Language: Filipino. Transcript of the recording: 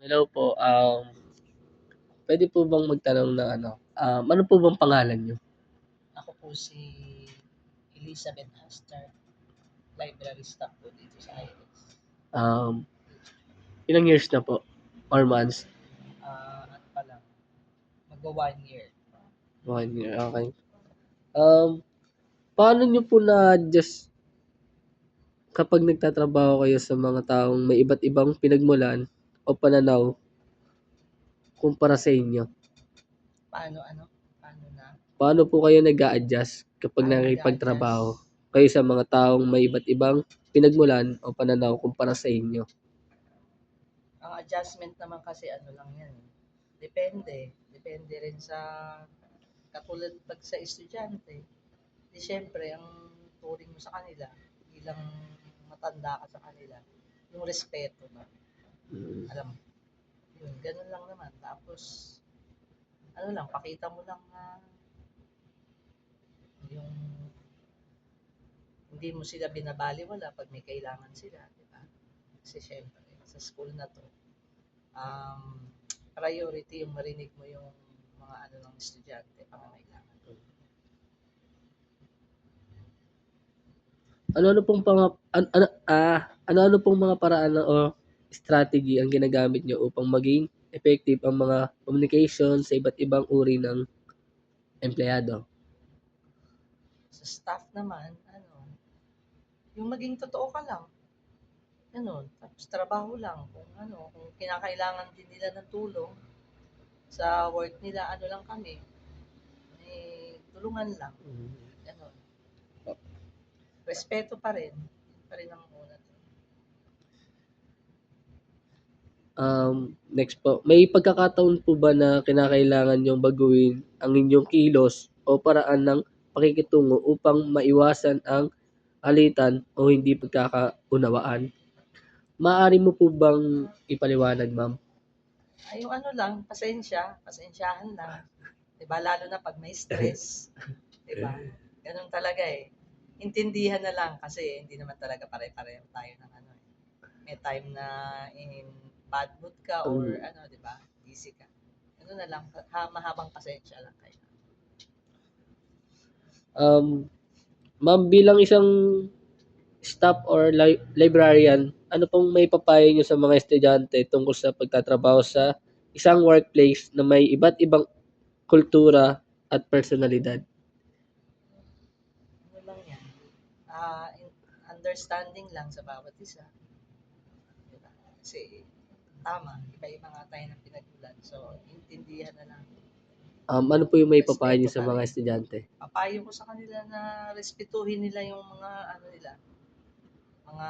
Hello po, puwede po bang magtanong ng ano, ano po bang pangalan niyo? Ako po si Elizabeth Hastar, library staff po dito sa IELTS. Um, Ilang years na po or months? Ano pa lang, magwa 1 year. 1 year, okey. Paano niyo po na-adjust kapag nagtatrabaho kayo sa mga taong may iba't ibang pinagmulan o pananaw kumpara sa inyo? Paano na, Paano po kayo nag-a-adjust kapag nakikipagtrabaho nag-a-adjust. kayo sa mga taong may iba't ibang pinagmulan o pananaw kumpara sa inyo? Ang adjustment naman kasi ano lang yan, depende. Depende rin sa, katulad pag sa estudyante, di syempre, ang turing mo sa kanila, bilang matanda ka sa kanila, yung respeto na, Mm. alam mo, yun, ganun lang naman. Tapos, ano lang, pakita mo lang na yung hindi mo sila binabaliwala pag may kailangan sila, di ba? Kasi syempre, sa school na to, um, priority yung marinig mo yung mga ano ng estudyante, pangangailangan. Ano-ano pong panga ano-ano pong mga paraan o strategy ang ginagamit niyo upang maging effective ang mga communication sa iba't ibang uri ng empleyado? Sa staff naman, ano, yung maging totoo ka lang, ganun. Tapos trabaho lang, kung ano, kung kinakailangan din nila ng tulong sa work nila, ano lang kami, tulungan lang, ganun. Respeto pa rin, yun pa rin ang una. Next po, may pagkakataon po ba na kinakailangan niyong baguhin ang inyong kilos o paraan ng pakikitungo upang maiwasan ang alitan o hindi pagkakaunawaan? Maaari mo po bang ipaliwanag, ma'am? Ay, yung ano lang, pasensyahan lang. 'Di ba? Lalo na pag may stress, 'di ba? Ganun talaga eh. Intindihan na lang kasi hindi naman talaga pare-pareho tayo ng ano eh. May time na in bad mood ka or ano, 'di ba? Busy ka. Ano na lang, mahabang pasensya lang kayo. Um, Ma'am, bilang isang staff or librarian, ano pong maipapayo niyo sa mga estudyante tungkol sa pagtatrabaho sa isang workplace na may iba't ibang kultura at personalidad? Ano lang yan? Understanding lang sa bawat isa, 'di ba? Kasi tama, iba-iba nga tayo ng pinagmulan. So, intindihan na lang. Ano po yung maipapayo Respeto niyo sa pa mga rin. estudyante? Papayo ko sa kanila na respetuhin nila yung mga ano nila, mga